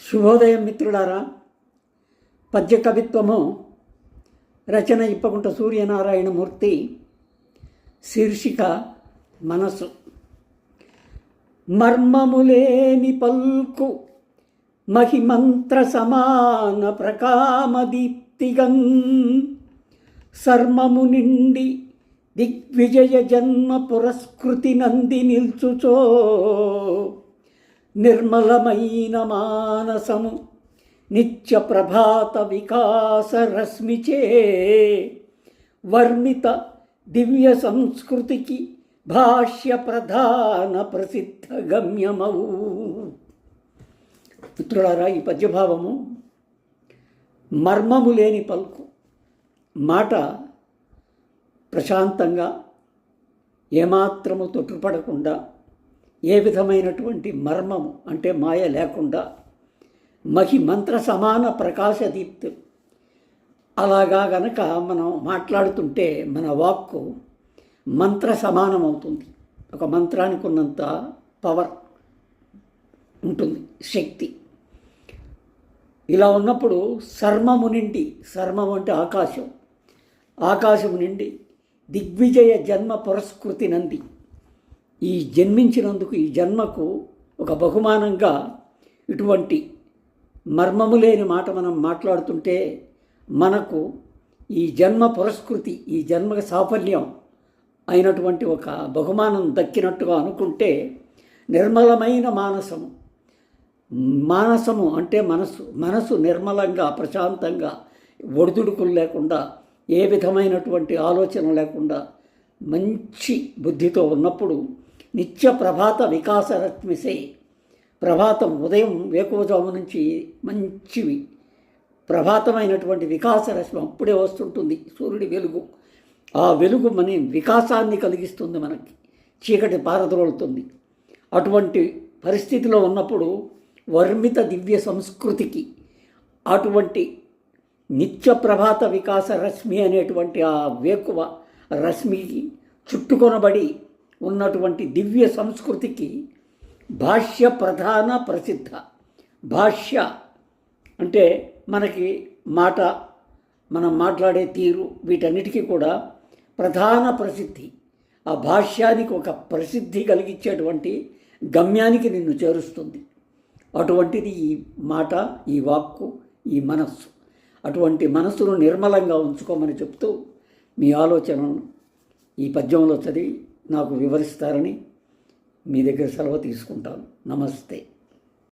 శుభోదయం మిత్రులారా. పద్య కవిత్వము రచన ఇప్పకుంట సూర్యనారాయణమూర్తి. శీర్షిక మనసు. మర్మములేని పల్కు మహిమంత్ర సమాన ప్రకామదీప్తిగన్ సర్మము నిండి దిగ్విజయ జన్మ పురస్కృతి నంది నిల్చుచో నిర్మలమైన మానసము నిత్య ప్రభాత వికాస రశ్మిచే వర్మిత దివ్య సంస్కృతికి భాష్య ప్రధాన ప్రసిద్ధ గమ్యమవు. మిత్రులారా, ఈ పద్యభావము మర్మము లేని పలుకు. మాట ప్రశాంతంగా ఏమాత్రము తొట్టుపడకుండా, ఏ విధమైనటువంటి మర్మము అంటే మాయ లేకుండా, మంత్ర సమాన ప్రకాశదీప్తి. అలాగా గనక మనం మాట్లాడుతుంటే మన వాక్కు మంత్ర సమానం అవుతుంది. ఒక మంత్రానికి ఉన్నంత పవర్ ఉంటుంది, శక్తి. ఇలా ఉన్నప్పుడు సర్మము నిండి, సర్మము అంటే ఆకాశం, ఆకాశము నిండి దిగ్విజయ జన్మ పురస్కృతి నంది, ఈ జన్మించినందుకు ఈ జన్మకు ఒక బహుమానంగా ఇటువంటి మర్మము లేని మాట మనం మాట్లాడుతుంటే మనకు ఈ జన్మ పురస్కృతి, ఈ జన్మకు సాఫల్యం అయినటువంటి ఒక బహుమానం దక్కినట్టుగా అనుకుంటే, నిర్మలమైన మానసము, మానసము అంటే మనసు, మనసు నిర్మలంగా ప్రశాంతంగా ఒడిదుడుకులు లేకుండా, ఏ విధమైనటువంటి ఆలోచన లేకుండా మంచి బుద్ధితో ఉన్నప్పుడు నిత్య ప్రభాత వికాస రశ్మిసే, ప్రభాతం ఉదయం వేకువజాము నుంచి మంచివి ప్రభాతమైనటువంటి వికాస రశ్మి అప్పుడే వస్తుంటుంది, సూర్యుడి వెలుగు. ఆ వెలుగు మన వికాసాన్ని కలిగిస్తుంది, మనకి చీకటి పారద్రోలుతుంది. అటువంటి పరిస్థితిలో ఉన్నప్పుడు వర్మిత దివ్య సంస్కృతికి, అటువంటి నిత్య ప్రభాత వికాస రశ్మి అనేటువంటి ఆ వేకువ రశ్మికి చుట్టుకొనబడి ఉన్నటువంటి దివ్య సంస్కృతికి భాష్య ప్రధాన ప్రసిద్ధ. భాష్య అంటే మనకి మాట, మనం మాట్లాడే తీరు, వీటన్నిటికీ కూడా ప్రధాన ప్రసిద్ధి. ఆ భాష్యానికి ఒక ప్రసిద్ధి కలిగించేటువంటి గమ్యానికి నిన్ను చేరుస్తుంది. అటువంటిది ఈ మాట, ఈ వాక్కు, ఈ మనస్సు. అటువంటి మనస్సును నిర్మలంగా ఉంచుకోమని చెప్తూ మీ ఆలోచనను ఈ పద్యంలో చదివి నాకు వివరిస్తారని మీ దగ్గర సెలవు తీసుకుంటాను. నమస్తే.